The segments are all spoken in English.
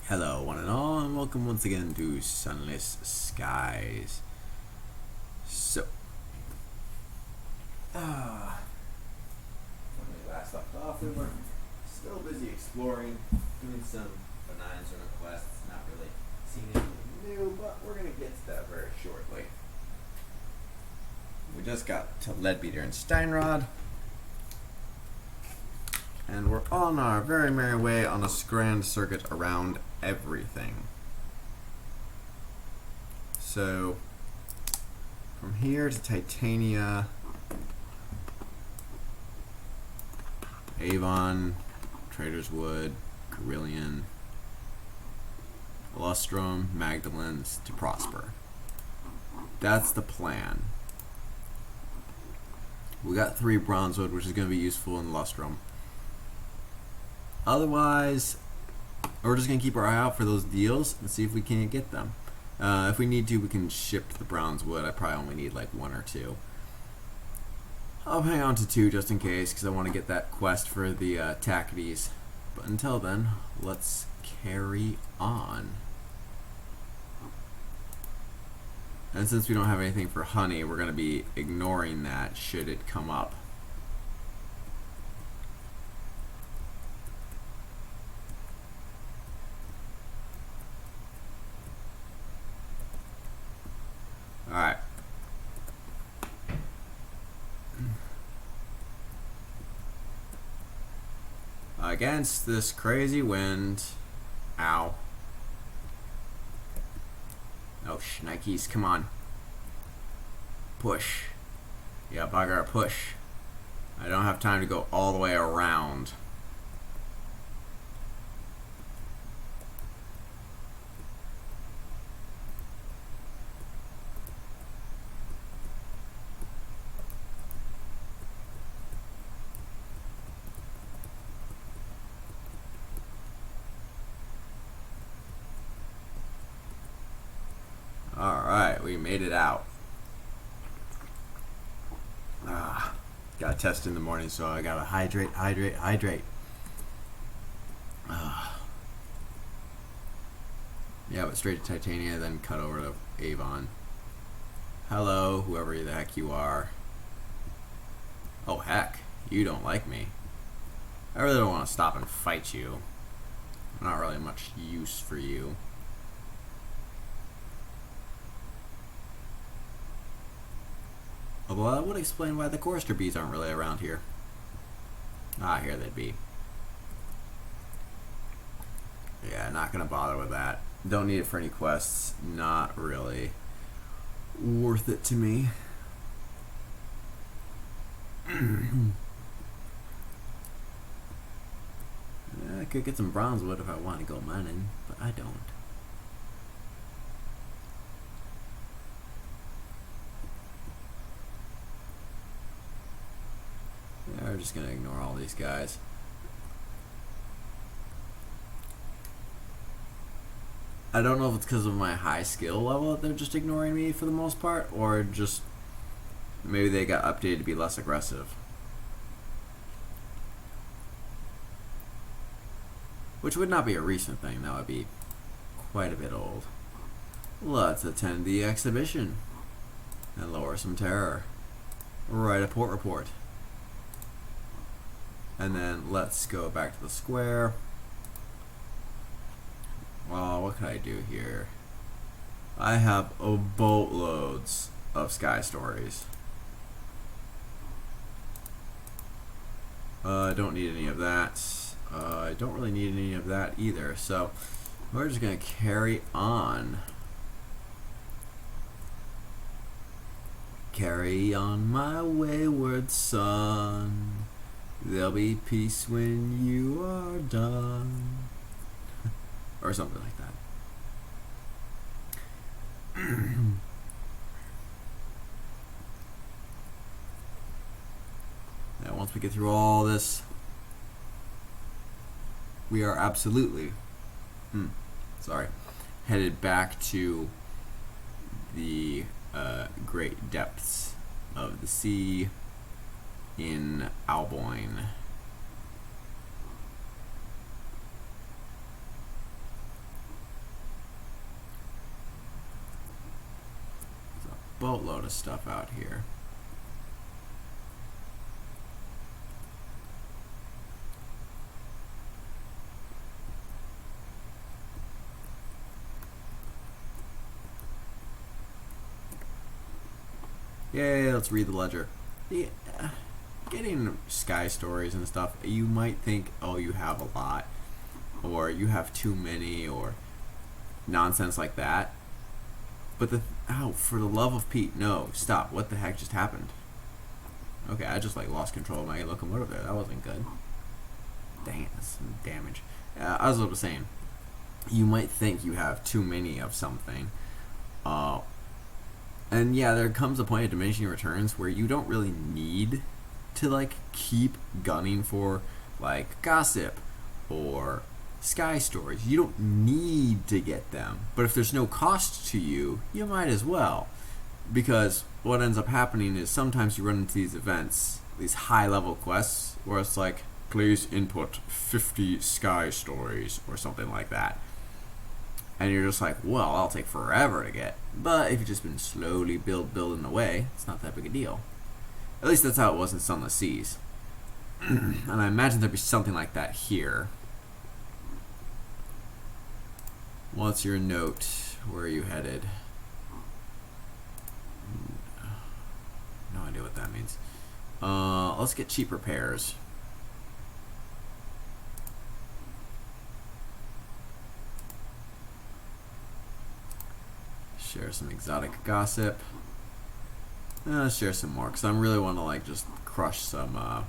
Hello, one and all, and welcome once again to Sunless Skies. So, when we last left off, we were still busy exploring, doing some benign sort of quests, not really seeing anything new, but we're going to get to that very shortly. We just got to Leadbeater and Steinrod, and we're on our very merry way on a grand circuit around everything. So, from here to Titania, Avon, Traitors Wood, Carillion, Lustrum, Magedlenes to Prosper. That's the plan. We got 3 Bronzewood, which is going to be useful in Lustrum. Otherwise, we're just going to keep our eye out for those deals and see if we can't get them. If we need to, we can ship the Bronzewood. I probably only need like 1 or 2. I'll hang on to 2 just in case, because I want to get that quest for the Tackities. But until then, let's carry on. And since we don't have anything for honey, we're going to be ignoring that should it come up. Alright. Against this crazy wind. Ow. Oh, shnikes, come on. Push. Yeah, bugger, push. I don't have time to go all the way around. Alright, we made it out. Got a test in the morning, so I gotta hydrate. Yeah, but straight to Titania, then cut over to Avon. Hello, whoever the heck you are. Oh heck, you don't like me. I really don't want to stop and fight you. Not really much use for you. Although that would explain why the chorister bees aren't really around here. Ah, here they'd be. Yeah, not gonna bother with that. Don't need it for any quests. Not really worth it to me. Yeah, I could get some Bronzewood if I want to go mining, but I don't. Yeah, we're just gonna ignore all these guys. I don't know if it's because of my high skill level that they're just ignoring me for the most part, or just maybe they got updated to be less aggressive. Which would not be a recent thing, that would be quite a bit old. Let's attend the exhibition and lower some terror. Write a port report. And then let's go back to the square. Well, what can I do here? I have boatloads of sky stories. I don't need any of that. I don't really need any of that either. So we're just going to carry on. Carry on, my wayward son. There'll be peace when you are done. Or something like that. Now, once we get through all this, we are absolutely headed back to the great depths of the sea in Alboyne. boatload of stuff out here. Yay, let's read the ledger. Yeah, getting sky stories and stuff, you might think, oh, you have a lot, or you have too many, or nonsense like that. But for the love of Pete, no, stop. What the heck just happened? Okay, I just lost control of my locomotive there. That wasn't good. Dang it, that's some damage. As I was saying, you might think you have too many of something. And yeah, there comes a point of diminishing returns where you don't really need to keep gunning for gossip or sky stories. You don't need to get them. But if there's no cost to you, you might as well. Because what ends up happening is sometimes you run into these events, these high level quests, where it's like, please input 50 sky stories or something like that. And you're just like, well, I'll take forever to get. But if you've just been slowly building away, it's not that big a deal. At least that's how it was in Sunless Seas. And I imagine there'd be something like that here. What's your note? Where are you headed? No idea what that means. Let's get cheap repairs. Share some exotic gossip. Let's share some more, because I really want to just crush some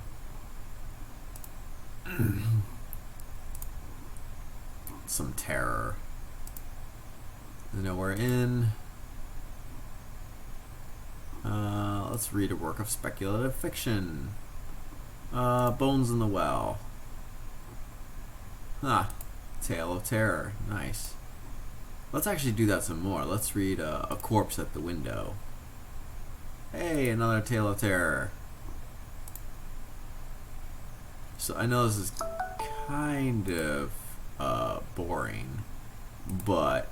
some terror. Nowhere in. Let's read a work of speculative fiction. Bones in the Well. Tale of Terror. Nice. Let's actually do that some more. Let's read A Corpse at the Window. Hey, another Tale of Terror. So I know this is kind of boring, but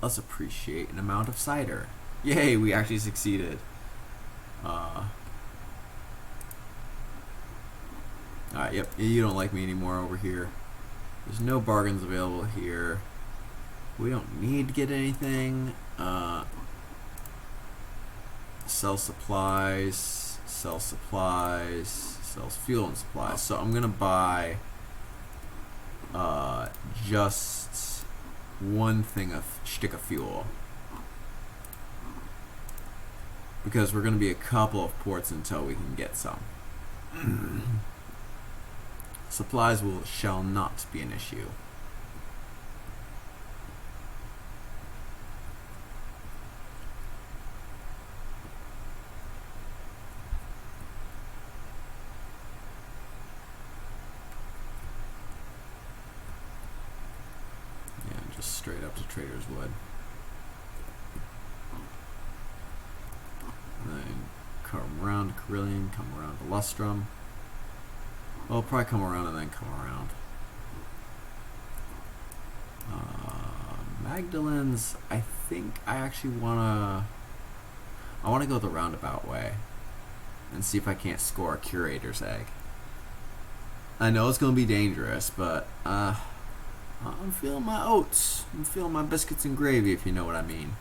let's appreciate an amount of cider. Yay, we actually succeeded. Alright, yep, you don't like me anymore over here. There's no bargains available here. We don't need to get anything. Sell supplies, sells fuel and supplies. So I'm gonna buy just one thing of stick of fuel, because we're gonna be a couple of ports until we can get some. Supplies shall not be an issue. Yeah, just straight up to Traitors Wood. And then come around to Carillion, come around to Lustrum. Well, I'll probably come around and then come around. Magedlenes, I think I actually I want to go the roundabout way and see if I can't score a curator's egg. I know it's going to be dangerous, but I'm feeling my oats. I'm feeling my biscuits and gravy, if you know what I mean.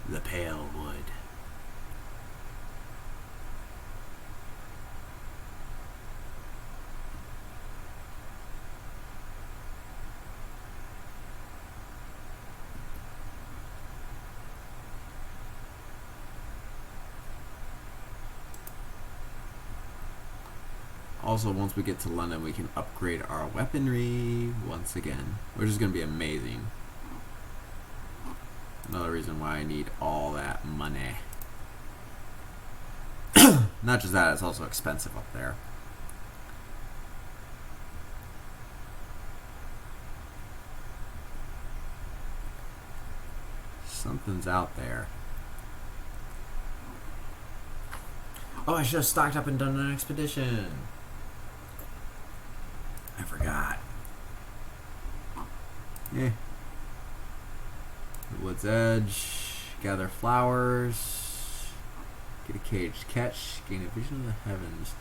The Pale Wood. Also, once we get to London, we can upgrade our weaponry once again, which is going to be amazing. Another reason why I need all that money. Not just that, it's also expensive up there. Something's out there. Oh, I should have stocked up and done an expedition. I forgot. Yeah. The wood's edge. Gather flowers. Get a caged catch. Gain a vision of the heavens.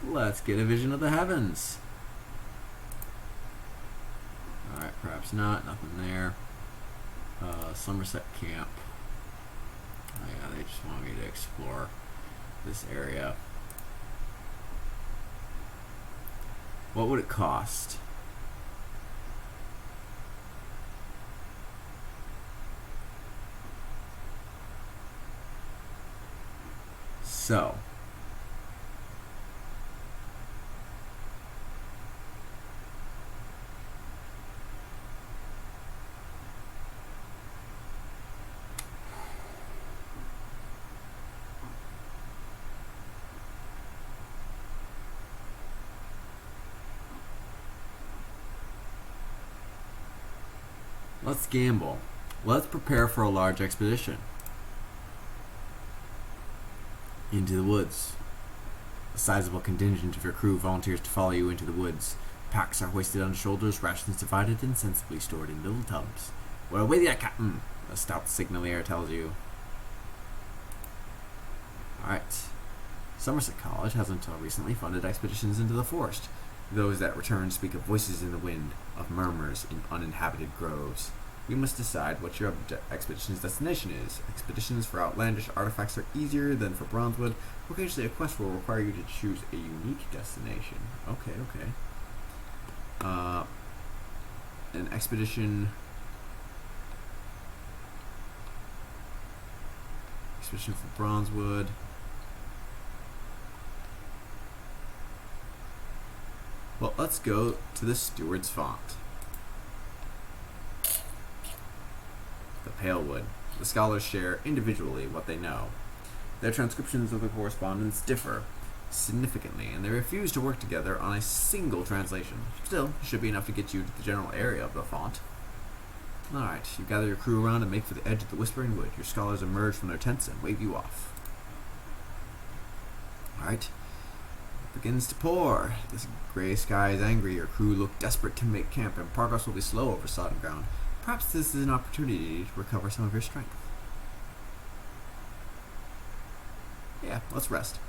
Let's get a vision of the heavens. Alright, perhaps not. Nothing there. Somerset Camp. Oh yeah, they just want me to explore this area. What would it cost? So, let's gamble. Let's prepare for a large expedition into the woods. A sizable contingent of your crew volunteers to follow you into the woods. Packs are hoisted on shoulders, rations divided and sensibly stored in little tubs. Well, with ya, Captain, a stout signalier tells you. Alright. Somerset College has until recently funded expeditions into the forest. Those that return speak of voices in the wind, of murmurs in uninhabited groves. You must decide what your expedition's destination is. Expeditions for outlandish artifacts are easier than for Bronzewood. Occasionally, a quest will require you to choose a unique destination. Okay. An expedition for Bronzewood. Well, let's go to the Steward's Font. The Palewood. The scholars share individually what they know. Their transcriptions of the correspondence differ significantly, and they refuse to work together on a single translation. Still, it should be enough to get you to the general area of the font. Alright, you gather your crew around and make for the edge of the Whispering Wood. Your scholars emerge from their tents and wave you off. Alright. It begins to pour. This gray sky is angry. Your crew look desperate to make camp, and progress will be slow over sodden ground. Perhaps this is an opportunity to recover some of your strength. Yeah, let's rest.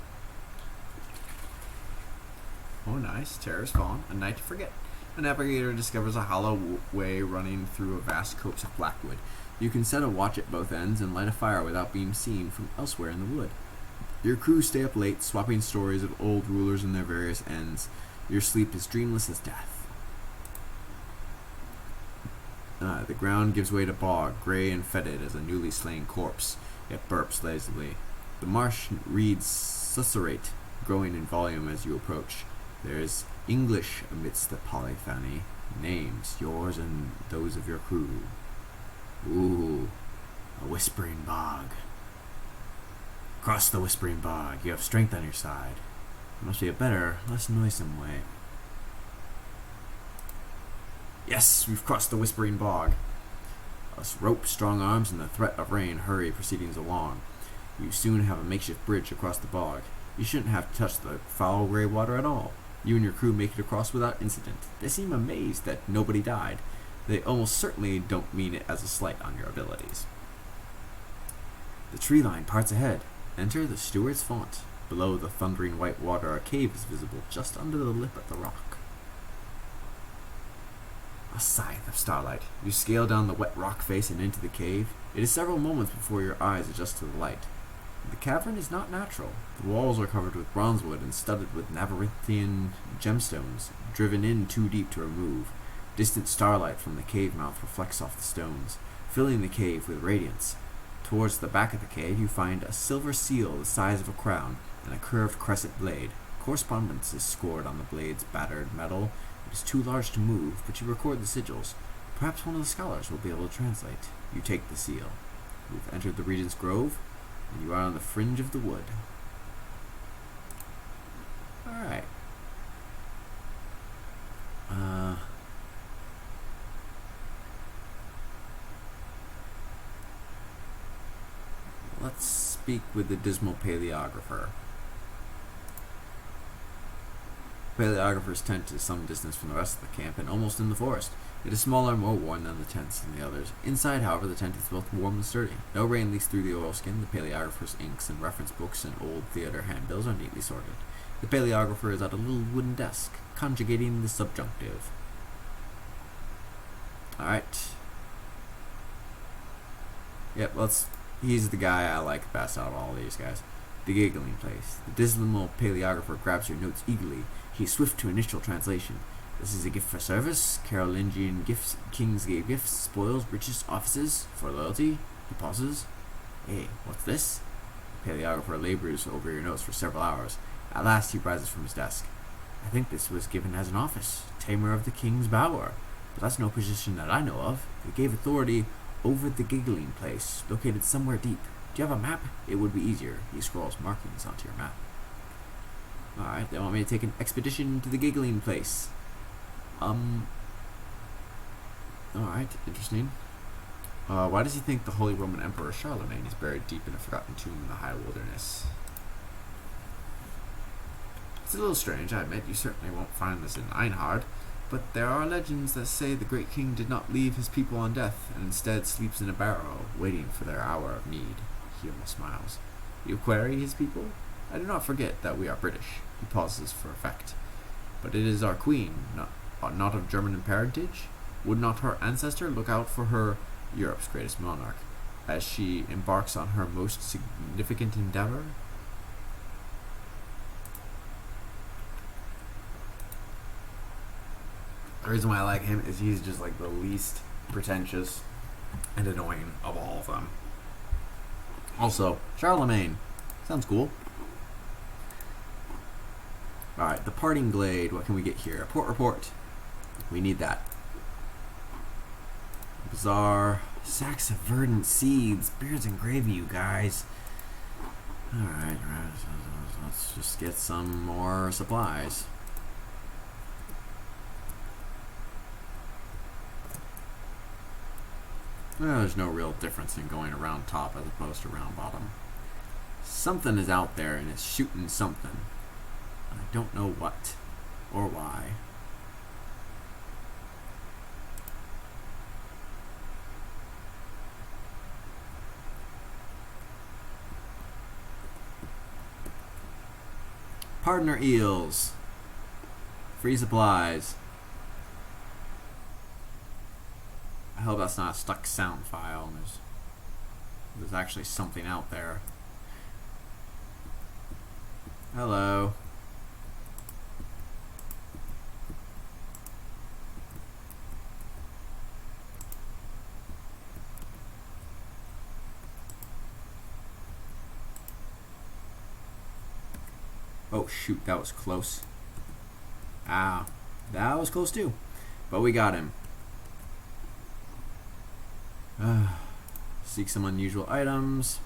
Oh, nice. Terror's Fallen. A night to forget. A navigator discovers a hollow way running through a vast copse of blackwood. You can set a watch at both ends and light a fire without being seen from elsewhere in the wood. Your crew stay up late, swapping stories of old rulers and their various ends. Your sleep is dreamless as death. The ground gives way to bog, gray and fetid as a newly slain corpse. It burps lazily. The marsh reeds susurrate, growing in volume as you approach. There is English amidst the polyphony. Names, yours and those of your crew. Ooh, a whispering bog. Cross the whispering bog. You have strength on your side. It must be a better, less noisome way. Yes, we've crossed the whispering bog. A rope, strong arms, and the threat of rain hurry proceedings along. You soon have a makeshift bridge across the bog. You shouldn't have to touch the foul gray water at all. You and your crew make it across without incident. They seem amazed that nobody died. They almost certainly don't mean it as a slight on your abilities. The tree line parts ahead. Enter the Steward's Font. Below the thundering white water, a cave is visible just under the lip of the rock. A scythe of starlight. You scale down the wet rock face and into the cave. It is several moments before your eyes adjust to the light. The cavern is not natural. The walls are covered with bronzewood and studded with Navarrithian gemstones, driven in too deep to remove. Distant starlight from the cave mouth reflects off the stones, filling the cave with radiance. Towards the back of the cave, you find a silver seal the size of a crown and a curved crescent blade. Correspondence is scored on the blade's battered metal. It is too large to move, but you record the sigils. Perhaps one of the scholars will be able to translate. You take the seal. You have entered the Regent's Grove, and you are on the fringe of the wood. Alright. let's speak with the dismal paleographer. Paleographer's tent is some distance from the rest of the camp and almost in the forest. It is smaller and more worn than the tents in the others. Inside, however, the tent is both warm and sturdy. No rain leaks through the oilskin. The paleographer's inks and reference books and old theater handbills are neatly sorted. The paleographer is at a little wooden desk, conjugating the subjunctive. Alright. Yep, he's the guy I like best out of all these guys. The giggling place. The dismal paleographer grabs your notes eagerly. He's swift to initial translation. This is a gift for service. Carolingian gifts. Kings gave gifts. Spoils. Riches. Offices. For loyalty. He pauses. Hey, what's this? The paleographer labors over your notes for several hours. At last he rises from his desk. I think this was given as an office. Tamer of the king's bower. But that's no position that I know of. It gave authority over the giggling place, located somewhere deep. Do you have a map? It would be easier. He scrawls markings onto your map. Alright, they want me to take an expedition to the giggling place. Alright, interesting. Why does he think the Holy Roman Emperor Charlemagne is buried deep in a forgotten tomb in the high wilderness? It's a little strange, I admit. You certainly won't find this in Einhard. But there are legends that say the great king did not leave his people on death, and instead sleeps in a barrow, waiting for their hour of need. He almost smiles. You query his people? I do not forget that we are British. He pauses for effect. But it is our queen, not of German parentage? Would not her ancestor look out for her, Europe's greatest monarch, as she embarks on her most significant endeavor? The reason why I like him is he's just like the least pretentious and annoying of all of them. Also, Charlemagne. Sounds cool. Alright, the parting glade. What can we get here? A port report. We need that. Bazaar. Sacks of verdant seeds. Beards and gravy, you guys. Alright, let's just get some more supplies. Well, there's no real difference in going around top as opposed to around bottom. Something is out there and it's shooting something. I don't know what or why. Partner eels. Free supplies. I hope that's not a stuck sound file and there's actually something out there. Hello. Oh shoot, that was close. Ah, that was close too. But we got him. Seek some unusual items.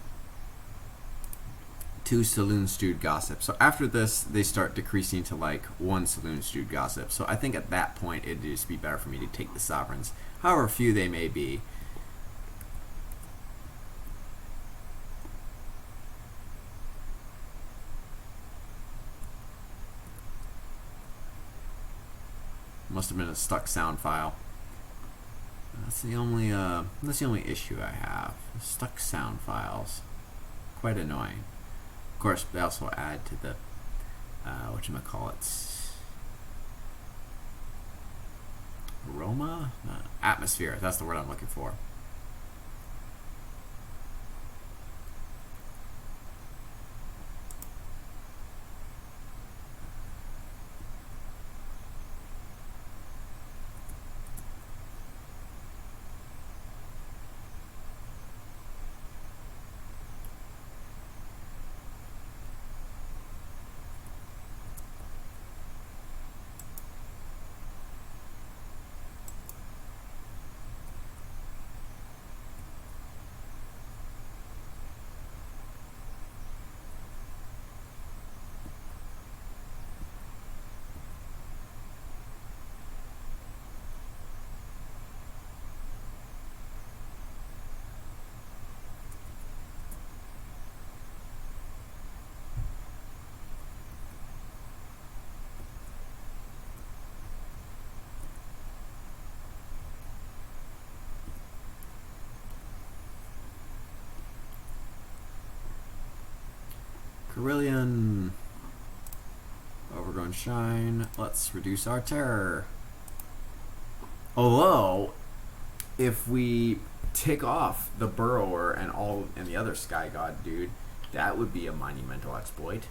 2 saloon stewed gossip. So after this, they start decreasing to like 1 saloon stewed gossip. So I think at that point, it'd just be better for me to take the sovereigns, however few they may be. Must have been a stuck sound file. That's the only issue I have. Stuck sound files. Quite annoying. Of course, they also add to the whatchamacallits. Aroma? Atmosphere, that's the word I'm looking for. Carillion. Overgrown Shine. Let's reduce our terror. Although, if we take off the Burrower and the other Sky God dude, that would be a monumental exploit.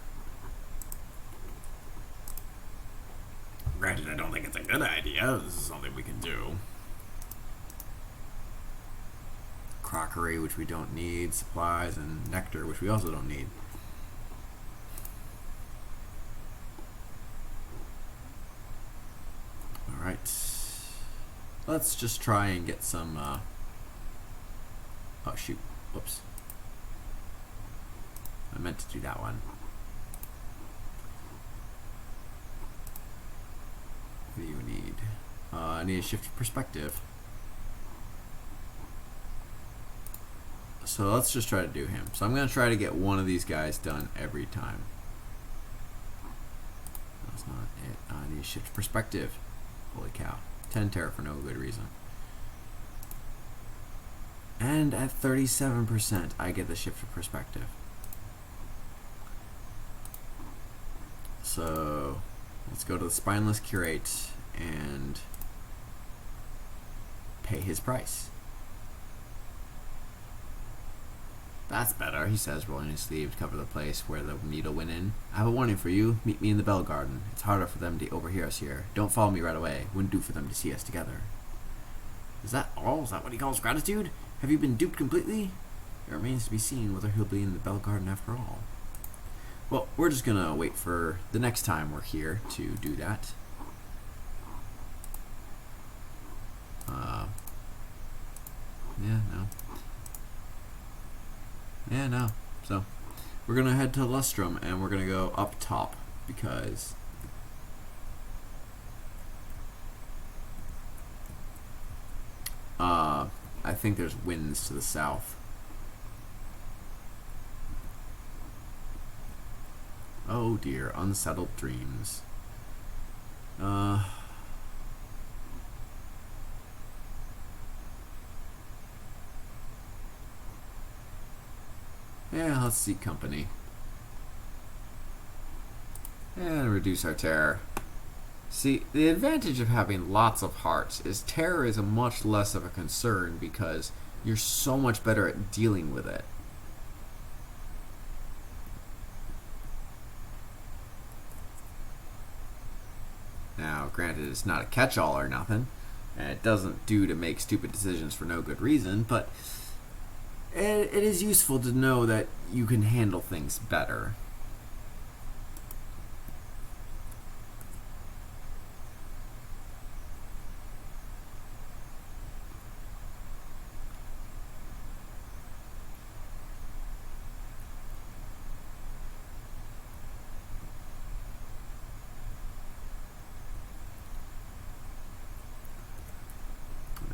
Granted, I don't think it's a good idea. This is something we can do. Crockery, which we don't need. Supplies, and nectar, which we also don't need. Alright. Let's just try and get some, oh shoot. Whoops. I meant to do that one. What do you need? I need a shift of perspective. So let's just try to do him. So I'm going to try to get one of these guys done every time. That's not it. I need a shift of perspective. Holy cow. 10 terror for no good reason. And at 37%, I get the shift of perspective. So let's go to the Spineless Curate and pay his price. That's better, he says, rolling his sleeve to cover the place where the needle went in. I have a warning for you. Meet me in the Bell Garden. It's harder for them to overhear us here. Don't follow me right away. Wouldn't do for them to see us together. Is that all? Is that what he calls gratitude? Have you been duped completely? It remains to be seen whether he'll be in the Bell Garden after all. Well, we're just gonna wait for the next time we're here to do that. Yeah, no. Yeah, no. So, we're going to head to Lustrum, and we're going to go up top, because I think there's winds to the south. Oh dear, unsettled dreams. Yeah, let's seek company. And reduce our terror. See, the advantage of having lots of hearts is terror is a much less of a concern because you're so much better at dealing with it. Now, granted, it's not a catch-all or nothing, and it doesn't do to make stupid decisions for no good reason, but it is useful to know that you can handle things better.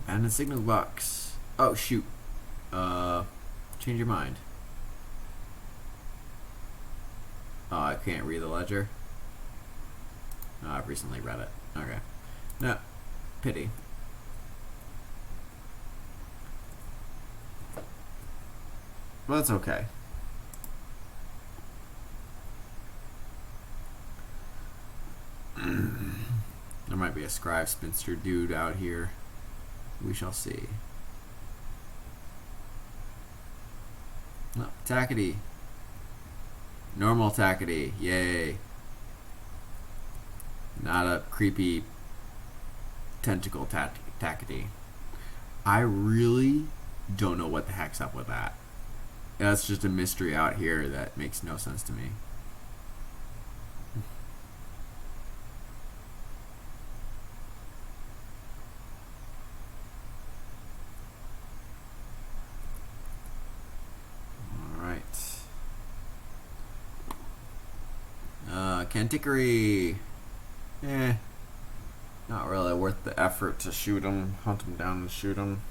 And a signal box. Oh shoot. Change your mind. Oh, I can't read the ledger. Oh, I've recently read it. Okay. No. Pity. Well, that's okay. There might be a scribe spinster dude out here. We shall see. Oh, Tackety. Normal Tackety. Yay. Not a creepy tentacle Tackety. I really don't know what the heck's up with that. That's just a mystery out here that makes no sense to me. Cantickery. Not really worth the effort to shoot him, hunt him down and shoot him.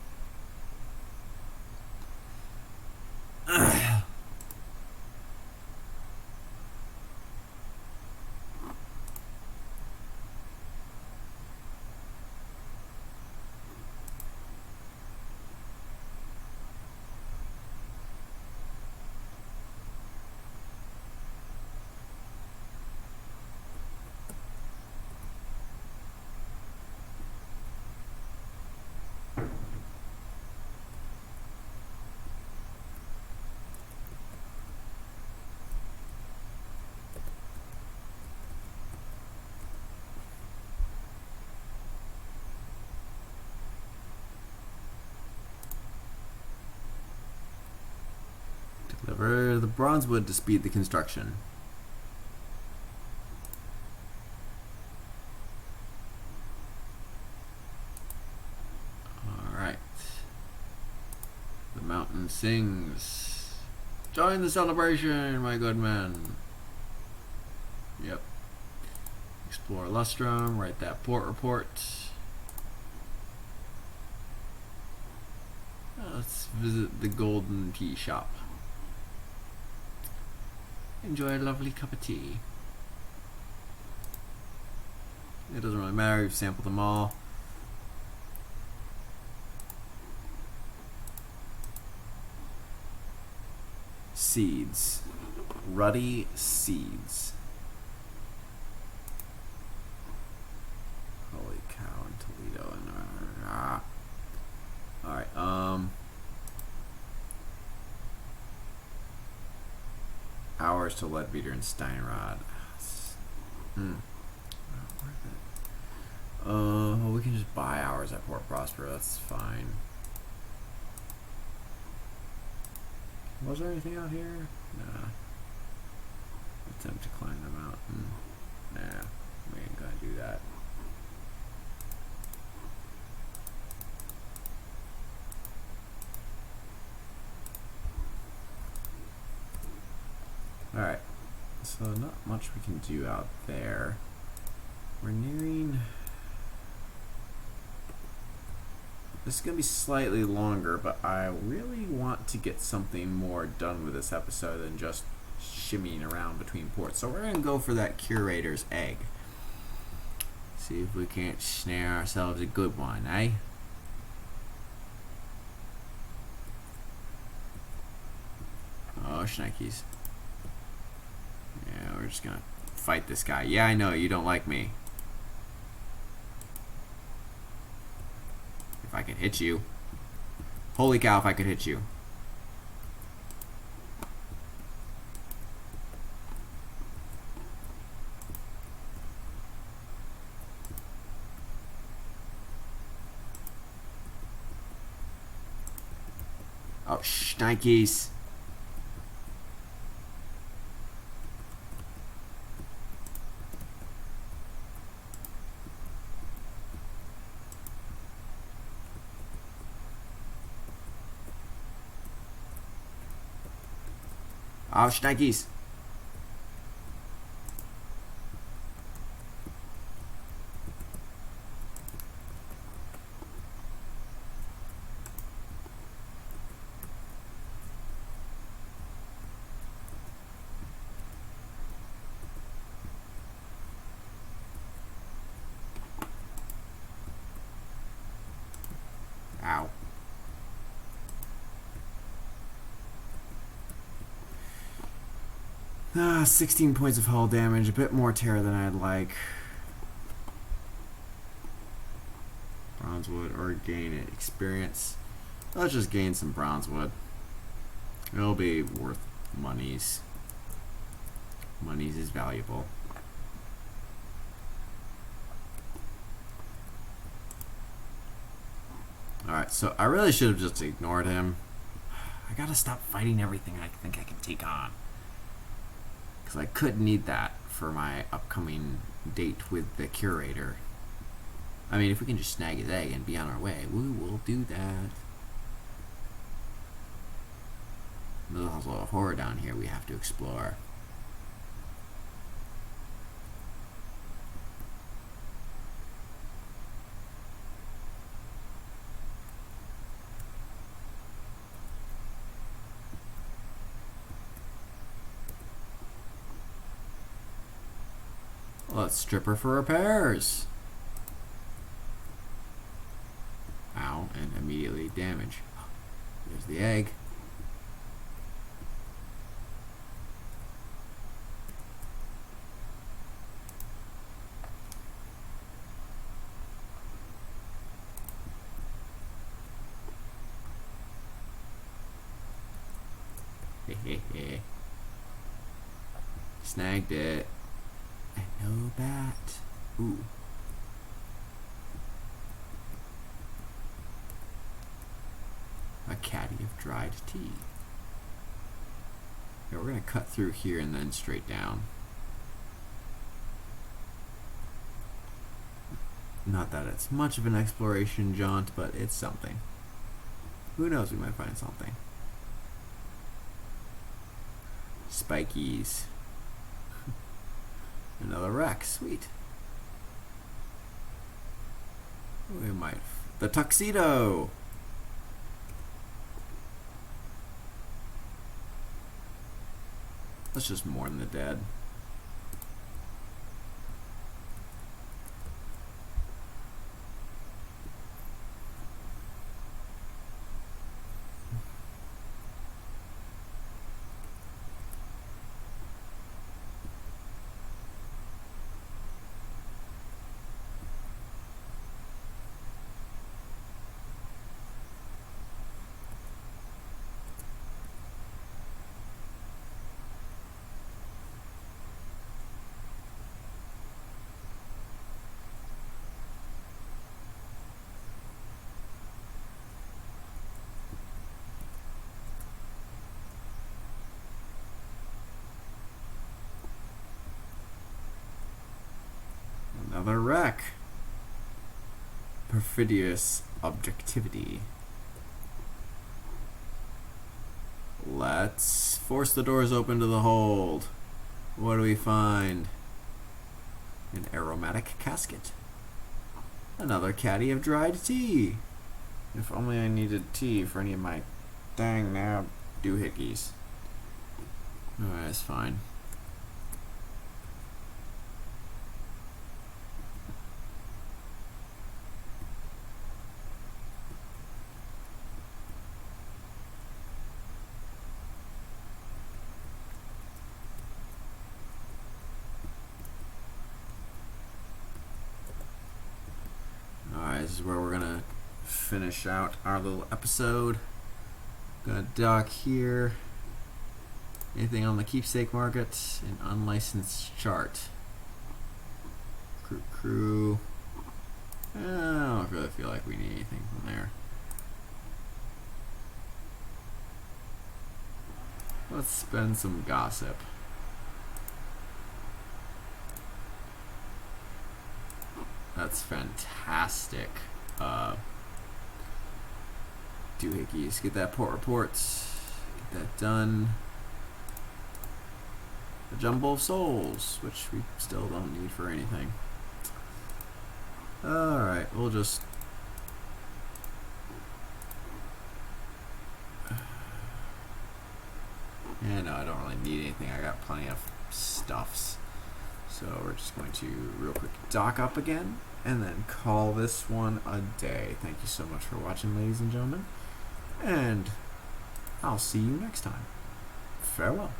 For the bronze wood to speed the construction. Alright. The mountain sings. Join the celebration, my good men. Yep. Explore Lustrum, write that port report. Let's visit the Golden Tea Shop. Enjoy a lovely cup of tea. It doesn't really matter, we've sampled them all. Seeds. Ruddy seeds. Holy cow, in Toledo and alright, hours to Leadbeater and Steinrod. We can just buy hours at Port Prosper, that's fine. Was there anything out here? Nah. Attempt to climb the mountain. Nah, we ain't gonna do that. Alright, so not much we can do out there. We're nearing... This is going to be slightly longer, but I really want to get something more done with this episode than just shimmying around between ports. So we're going to go for that curator's egg. See if we can't snare ourselves a good one, eh? Oh, shnikes. Yeah, we're just going to fight this guy. Yeah, I know, you don't like me. If I could hit you. Holy cow, if I could hit you. Oh, shnikes. Oh, shnikes. Ow. 16 points of hull damage, a bit more terror than I'd like. Bronzewood or gain experience. Let's just gain some bronzewood. It'll be worth monies. Monies is valuable. Alright, so I really should have just ignored him. I gotta stop fighting everything I think I can take on. Because I could need that for my upcoming date with the curator. I mean, if we can just snag his egg and be on our way, we will do that. There's also a horror down here we have to explore. Let's strip her for repairs. Ow, and immediately damage. There's the egg. Hehehe. Snagged it. No bat. Ooh. A caddy of dried tea. Okay, we're gonna cut through here and then straight down. Not that it's much of an exploration jaunt, but it's something. Who knows, we might find something. Spikies. Another wreck, sweet. We might. The tuxedo! Let's just mourn the dead. Another wreck. Perfidious objectivity. Let's force the doors open to the hold. What do we find? An aromatic casket. Another caddy of dried tea. If only I needed tea for any of my dang nab doohickeys. Alright, that's fine. This is where we're gonna finish out our little episode. Gonna dock here. Anything on the keepsake market? An unlicensed chart. Crew. I don't really feel like we need anything from there. Let's spend some gossip. That's fantastic. Doohickeys. Get that port reports. Get that done. A jumble of souls, which we still don't need for anything. Alright, we'll just... Yeah, no, I don't really need anything. I got plenty of stuffs. So we're just going to real quick dock up again and then call this one a day. Thank you so much for watching, ladies and gentlemen, and I'll see you next time. Farewell.